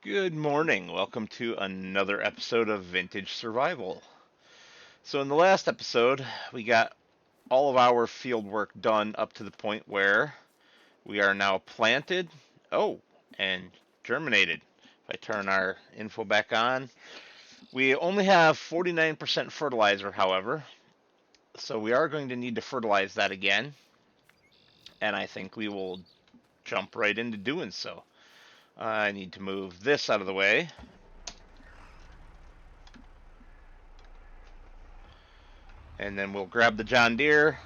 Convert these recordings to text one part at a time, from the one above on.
Good morning. Welcome to another episode of Vintage Survival. So, in the last episode, we got all of our field work done up to the point where we are now planted. Oh, and germinated. If I turn our info back on, we only have 49% fertilizer, however, so we are going to need to fertilize that again, and I think we will jump right into doing so. I need to move this out of the way. And then we'll grab the John Deere,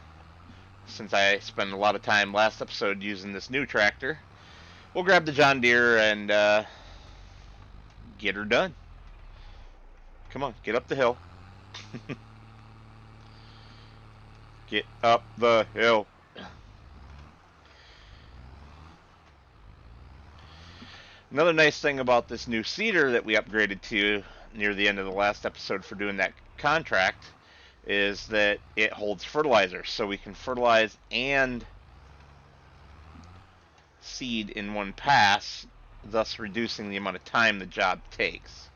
since I spent a lot of time last episode using this new tractor. We'll grab the John Deere and get her done. Come on, get up the hill. Get up the hill. Another nice thing about this new seeder that we upgraded to near the end of the last episode for doing that contract is that it holds fertilizer, so we can fertilize and seed in one pass, thus reducing the amount of time the job takes.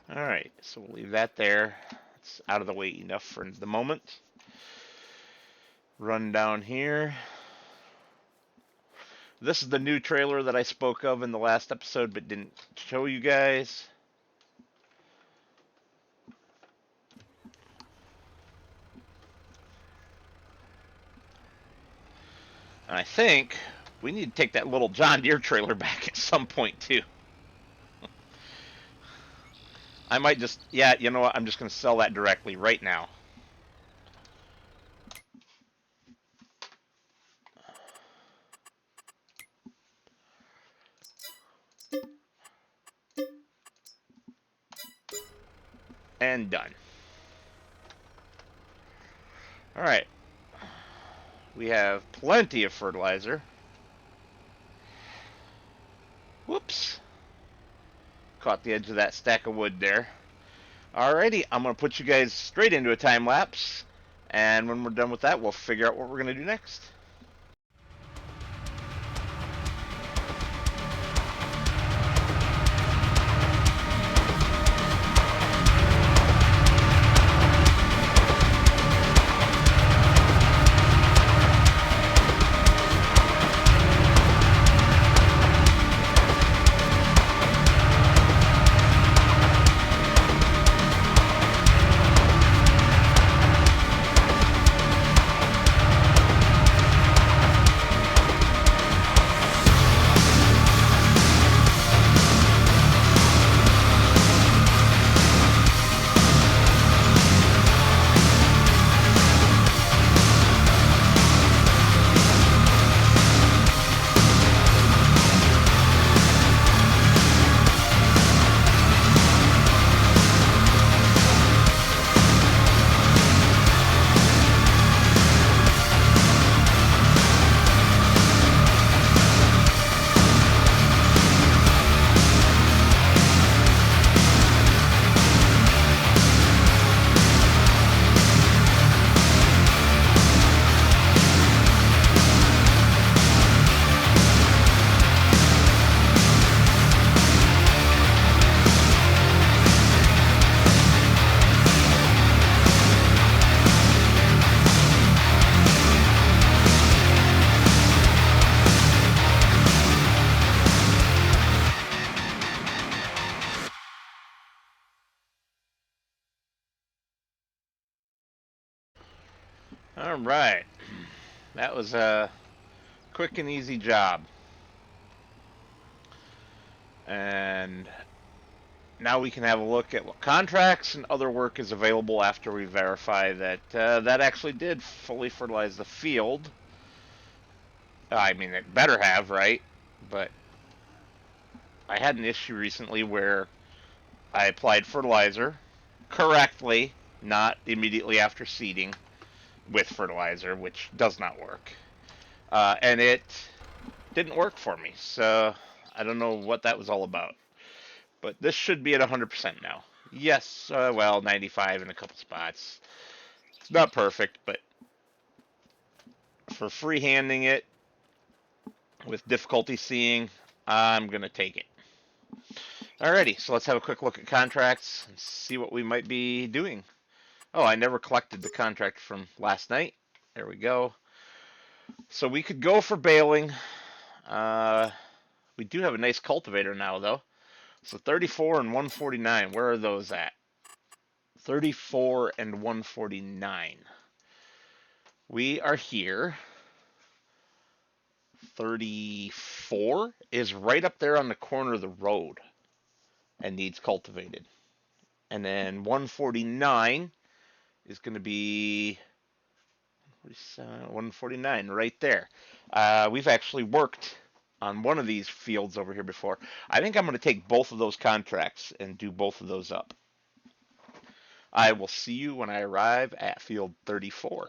Alright, so we'll leave that there. It's out of the way enough for the moment. Run down here. This is the new trailer that I spoke of in the last episode but didn't show you guys. And I think we need to take that little John Deere trailer back at some point too. I might just, yeah, you know what? I'm just going to sell that directly right now. And done. Alright. We have plenty of fertilizer. Whoops. Caught the edge of that stack of wood there. Alrighty, I'm going to put you guys straight into a time lapse. And when we're done with that, we'll figure out what we're going to do next. Alright. That was a quick and easy job. And now we can have a look at what contracts and other work is available after we verify that that actually did fully fertilize the field. I mean, it better have, right? But I had an issue recently where I applied fertilizer correctly, not immediately after seeding with fertilizer, which does not work. And it didn't work for me, so I don't know what that was all about. But this should be at 100% now. Yes, well, 95 in a couple spots. It's not perfect, but for freehanding it with difficulty seeing, I'm going to take it. Alrighty, so let's have a quick look at contracts and see what we might be doing. Oh, I never collected the contract from last night. There we go. So we could go for baling. We do have a nice cultivator now, though. So 34 and 149, where are those at? 34 and 149. We are here. 34 is right up there on the corner of the road and needs cultivated. And then 149 is going to be 149 right there. We've actually worked on one of these fields over here before. I think I'm going to take both of those contracts and do both of those up. I will see you when I arrive at field 34.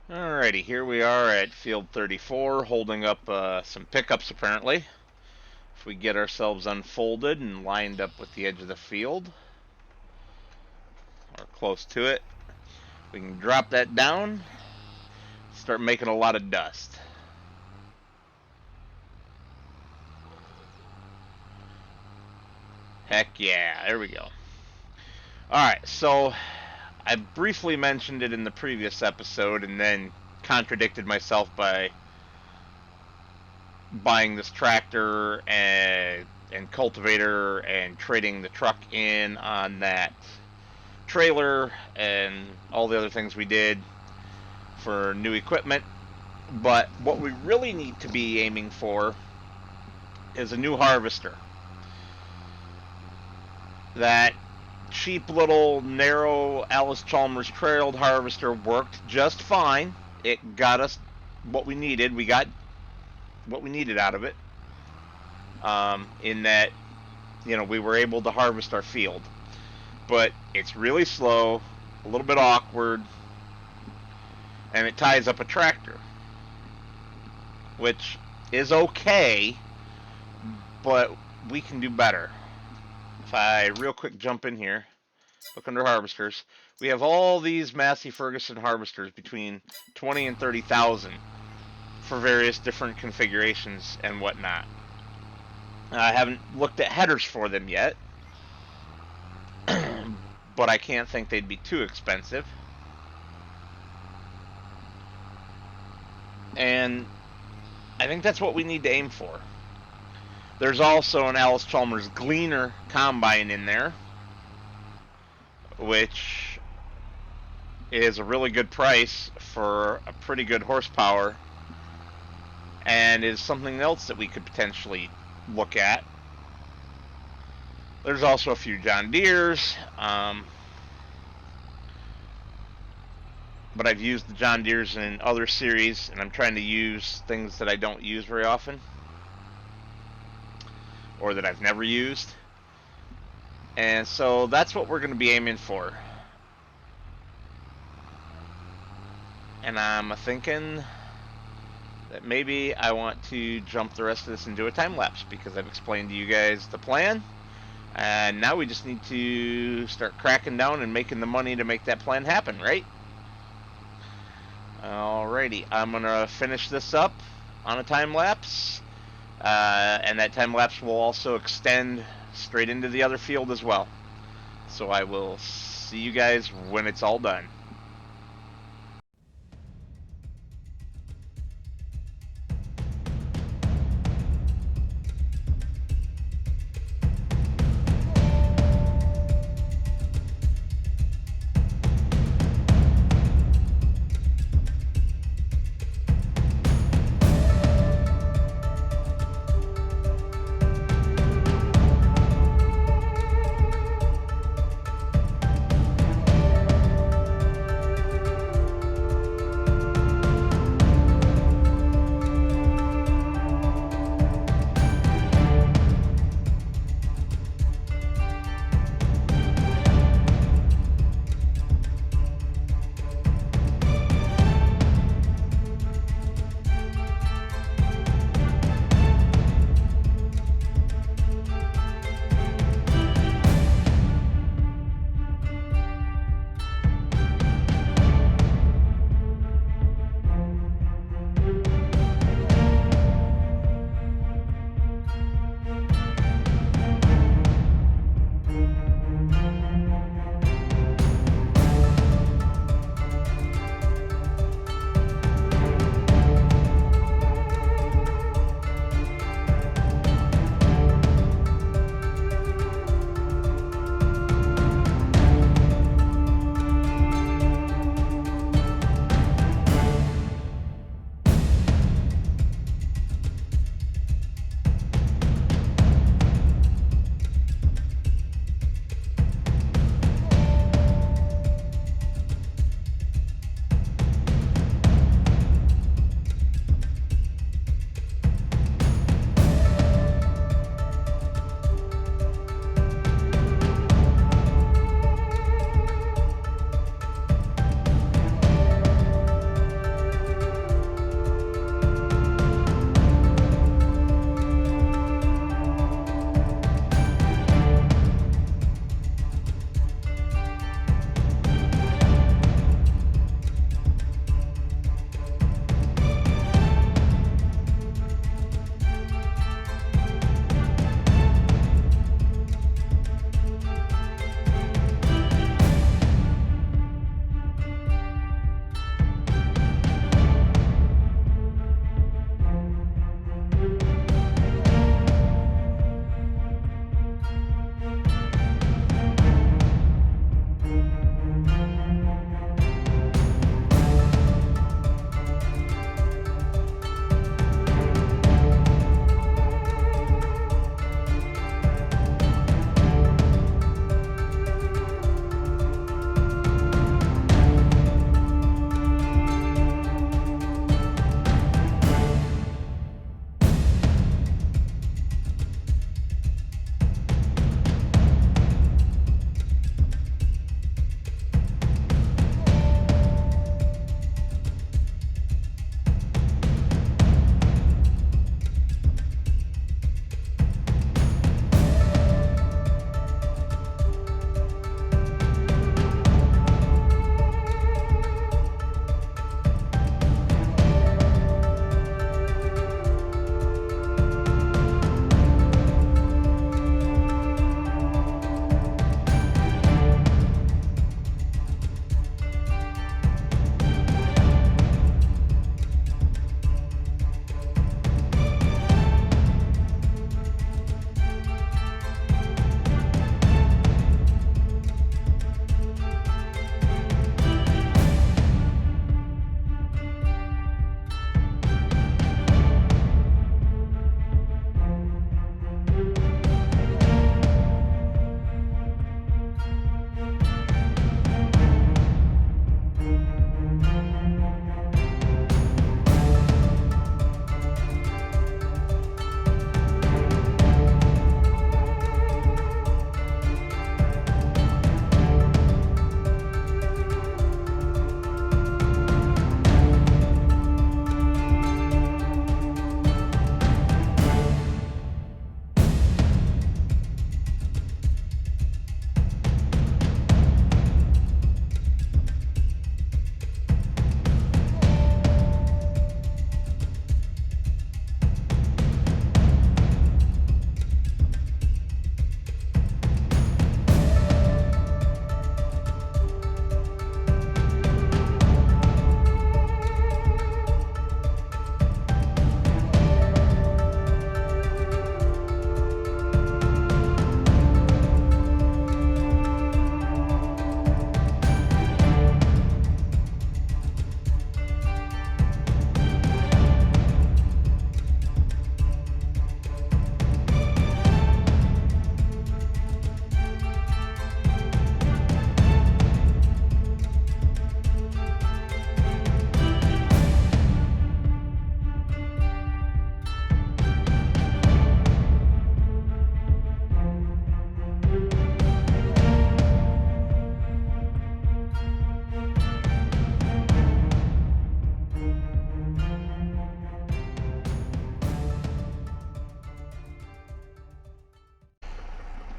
Alrighty, here we are at field 34, holding up some pickups apparently. If we get ourselves unfolded and lined up with the edge of the field, or close to it, we can drop that down, start making a lot of dust. Heck yeah, there we go. Alright, so I briefly mentioned it in the previous episode and then contradicted myself by buying this tractor and cultivator and trading the truck in on that trailer and all the other things we did for new equipment. But what we really need to be aiming for is a new harvester. That cheap little narrow Alice Chalmers trailed harvester worked just fine. It got us what we needed. We got what we needed out of it. In that, we were able to harvest our field. But it's really slow, a little bit awkward, and it ties up a tractor, which is okay, but we can do better. If I real quick jump in here, look under harvesters, we have all these Massey Ferguson harvesters between 20 and 30,000 for various different configurations and whatnot. I haven't looked at headers for them yet, but I can't think they'd be too expensive. And I think that's what we need to aim for. There's also an Alice Chalmers Gleaner combine in there, which is a really good price for a pretty good horsepower, and is something else that we could potentially look at. There's also a few John Deeres, but I've used the John Deeres in other series, and I'm trying to use things that I don't use very often, or that I've never used. And so that's what we're going to be aiming for. And I'm thinking that maybe I want to jump the rest of this into a time lapse, because I've explained to you guys the plan, and now we just need to start cracking down and making the money to make that plan happen, right? Alrighty, I'm gonna finish this up on a time lapse, and that time lapse will also extend straight into the other field as well. So I will see you guys when it's all done.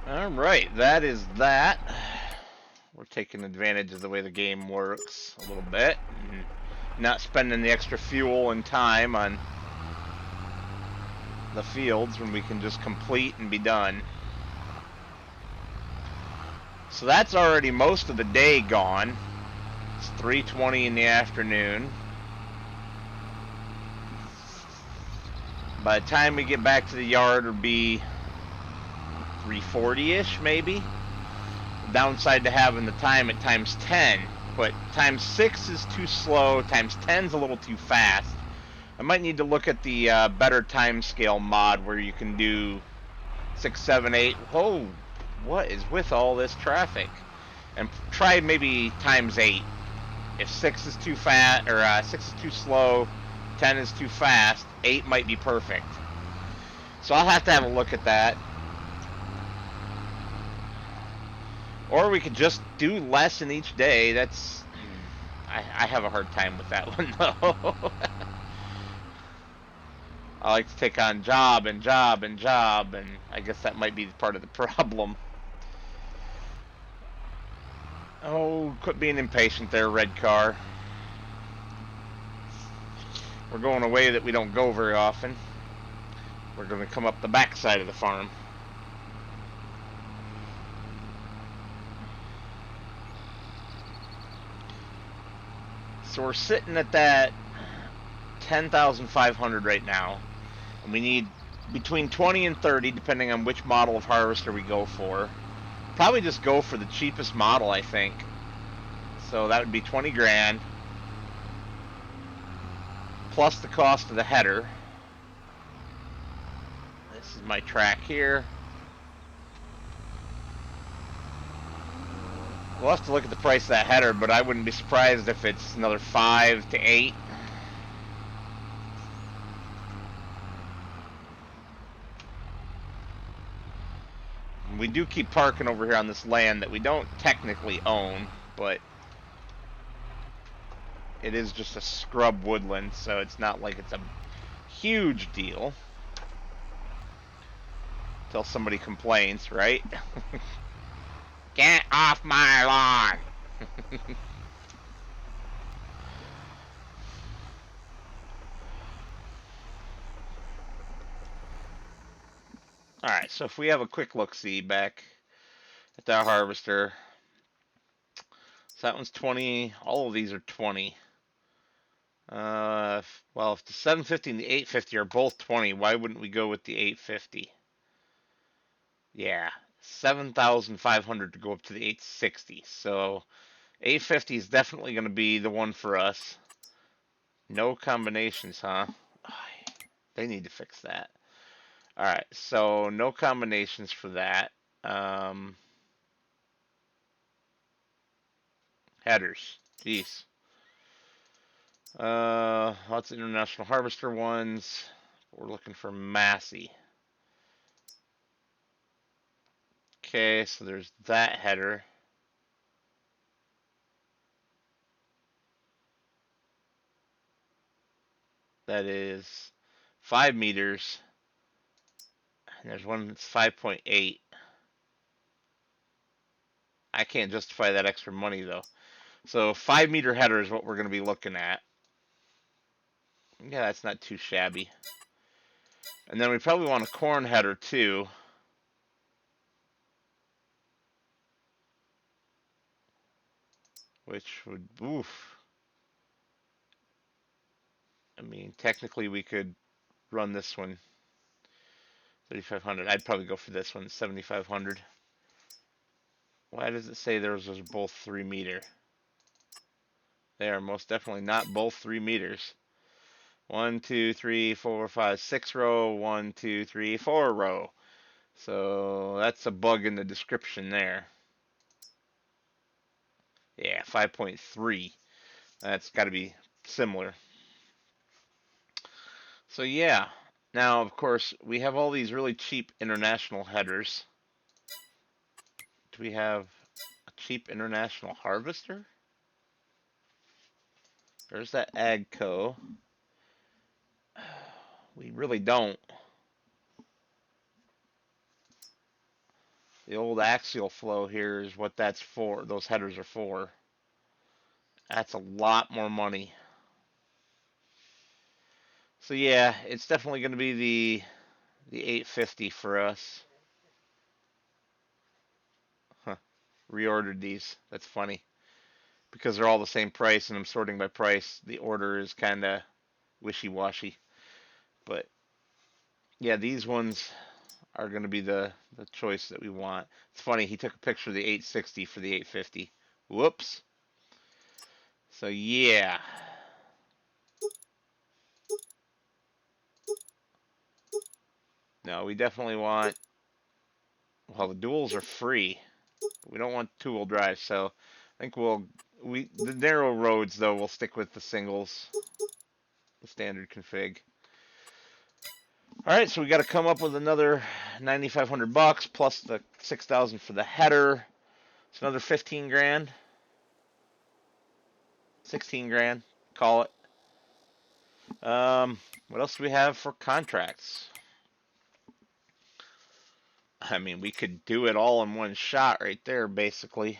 All right, that is that. We're taking advantage of the way the game works a little bit, and not spending the extra fuel and time on the fields when we can just complete and be done. So that's already most of the day gone. It's 3:20 in the afternoon. By the time we get back to the yard, it'll be 3:40ish, maybe. The downside to having the time at times 10, but times 6 is too slow. Times 10 is a little too fast. I might need to look at the better time scale mod where you can do 6, 7, 8. Whoa, what is with all this traffic? And try maybe times 8. If 6 is too fast, or 6 is too slow, 10 is too fast, 8 might be perfect. So I'll have to have a look at that. Or we could just do less in each day. That's I have a hard time with that one though. I like to take on job and job and job, and I guess that might be part of the problem. Oh, quit being impatient there, red car. We're going a way that we don't go very often. We're going to come up the back side of the farm. So we're sitting at that 10,500 right now. And we need between 20 and 30, depending on which model of harvester we go for. Probably just go for the cheapest model, I think. So that would be 20 grand. Plus the cost of the header. This is my track here. We'll have to look at the price of that header, but I wouldn't be surprised if it's another 5 to 8. We do keep parking over here on this land that we don't technically own, but it is just a scrub woodland, so it's not like it's a huge deal. Till somebody complains, right? Get off my lawn! Alright, so if we have a quick look-see back at that harvester. So that one's 20. All of these are 20. Well, if the 750 and the 850 are both 20, why wouldn't we go with the 850? Yeah, 7,500 to go up to the 860. So 850 is definitely going to be the one for us. No combinations, huh? They need to fix that. All right, so no combinations for that. Headers. Jeez. Lots of international harvester ones. We're looking for Massey. Okay, so there's that header. That is 5 meters. And there's one that's 5.8. I can't justify that extra money though. So 5 meter header is what we're going to be looking at. Yeah, that's not too shabby. And then we probably want a corn header too. Which would, oof. I mean, technically we could run this one 3,500. I'd probably go for this one 7,500. Why does it say those are both 3 meter? They are most definitely not both 3 meters. 1, 2, 3, 4, 5, 6 row. 1, 2, 3, 4 row. So that's a bug in the description there. Yeah, 5.3. That's got to be similar. So yeah. Now, of course, we have all these really cheap international headers. Do we have a cheap international harvester? There's that Agco. We really don't. The old axial flow here is what that's for. Those headers are for. That's a lot more money. So yeah, it's definitely going to be the 850 for us. Huh. Reordered these. That's funny. Because they're all the same price and I'm sorting by price, the order is kind of wishy-washy. But yeah, these ones are going to be the choice that we want. It's funny, he took a picture of the 860 for the 850. Whoops. So yeah. No, we definitely want, well, the duals are free. We don't want two-wheel drive, so I think the narrow roads though, we'll stick with the singles, the standard config. All right, so we got to come up with another 9,500 bucks plus the 6,000 for the header. It's another 15 grand, 16 grand, call it. What else do we have for contracts? I mean, we could do it all in one shot right there, basically.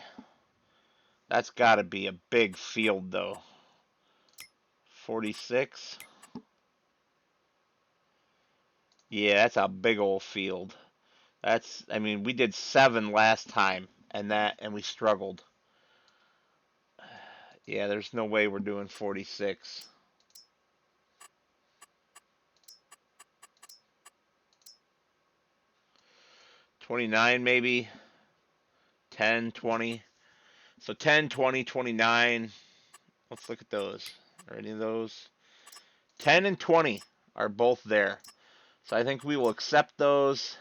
That's got to be a big field, though. 46. Yeah, that's a big old field. I mean, we did 7 last time, and we struggled. Yeah, there's no way we're doing 46. 29 maybe. 10, 20. So 10, 20, 29. Let's look at those. Are any of those? 10 and 20 are both there. So I think we will accept those.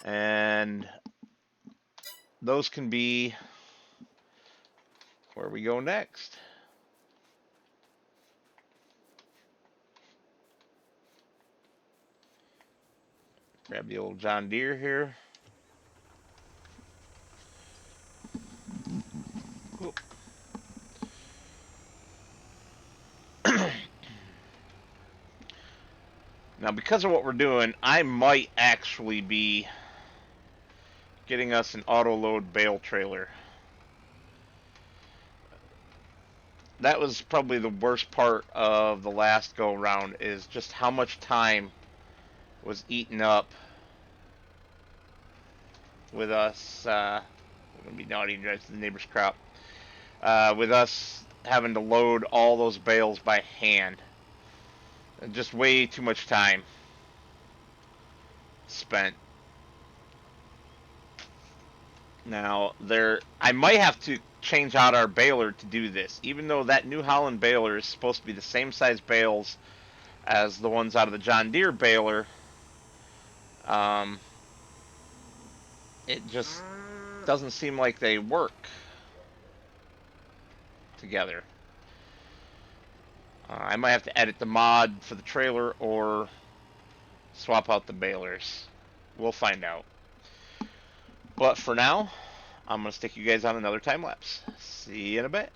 And those can be where we go next. Grab the old John Deere here. Now, because of what we're doing, I might actually be getting us an auto-load bale trailer. That was probably the worst part of the last go-round, is just how much time was eaten up with us, I'm going to be naughty and drive to the neighbor's crop, with us having to load all those bales by hand. Just way too much time spent. Now, I might have to change out our baler to do this, even though that New Holland baler is supposed to be the same size bales as the ones out of the John Deere baler. It just doesn't seem like they work together. I might have to edit the mod for the trailer or swap out the balers. We'll find out. But for now, I'm going to stick you guys on another time lapse. See you in a bit.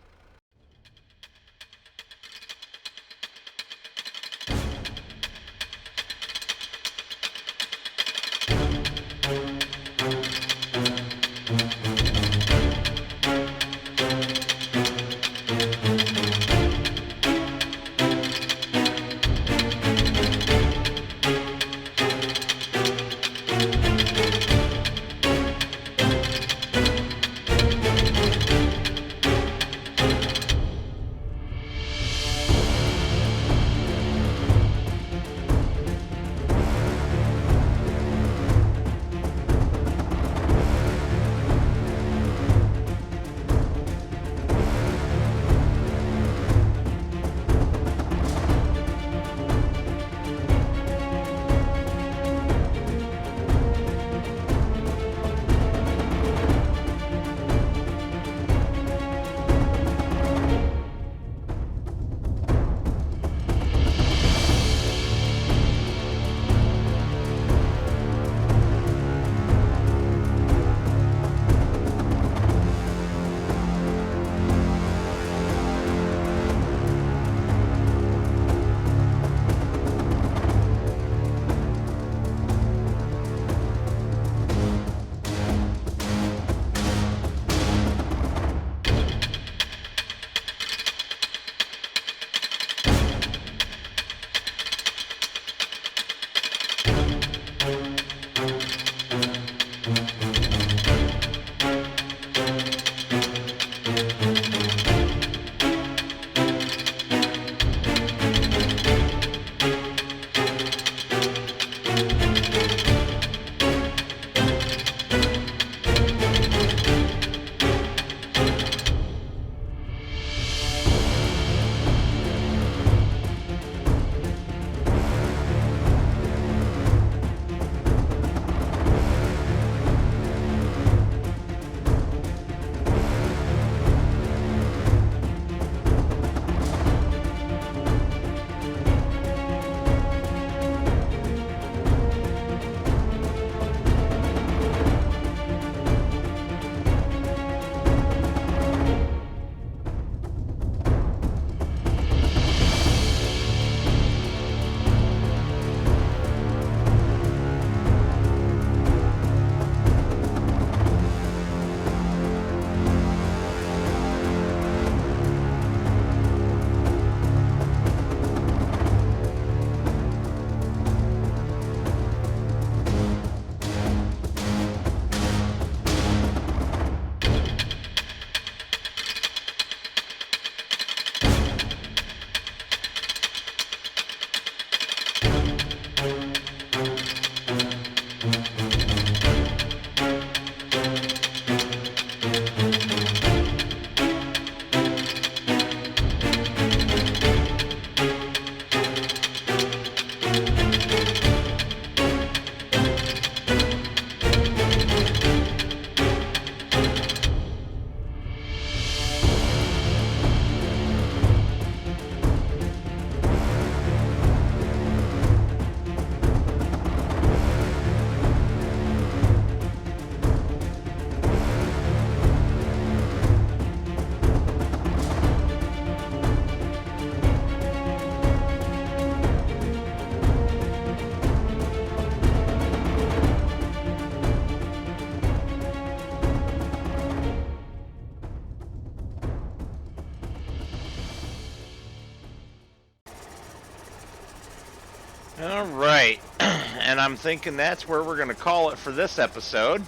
and I'm thinking that's where we're going to call it for this episode.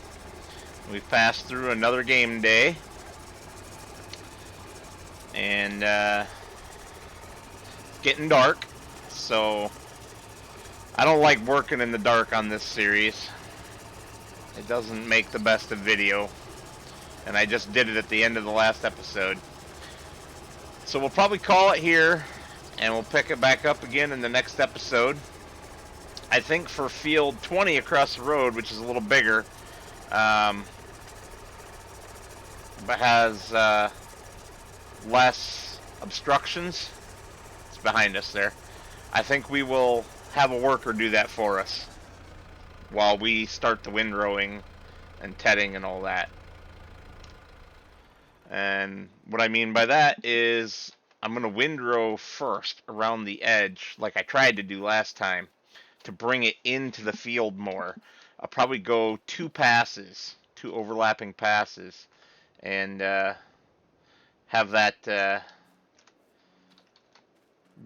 We've passed through another game day, and it's getting dark, so I don't like working in the dark on this series. It doesn't make the best of video, and I just did it at the end of the last episode. So we'll probably call it here, and we'll pick it back up again in the next episode. I think for field 20 across the road, which is a little bigger, but has less obstructions. It's behind us there. I think we will have a worker do that for us while we start the windrowing and tedding and all that. And what I mean by that is I'm going to windrow first around the edge like I tried to do last time to bring it into the field more. I'll probably go two overlapping passes, and have that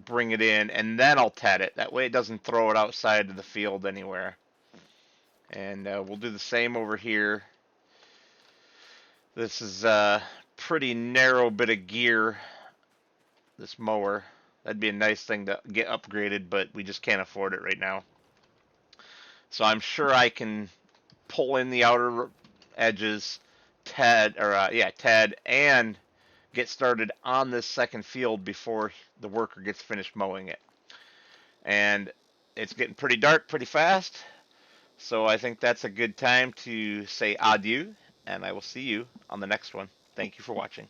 bring it in, and then I'll ted it. That way it doesn't throw it outside of the field anywhere. And we'll do the same over here. This is a pretty narrow bit of gear, this mower. That'd be a nice thing to get upgraded, but we just can't afford it right now. So I'm sure I can pull in the outer edges, ted, and get started on this second field before the worker gets finished mowing it. And it's getting pretty dark pretty fast, so I think that's a good time to say adieu, and I will see you on the next one. Thank you for watching.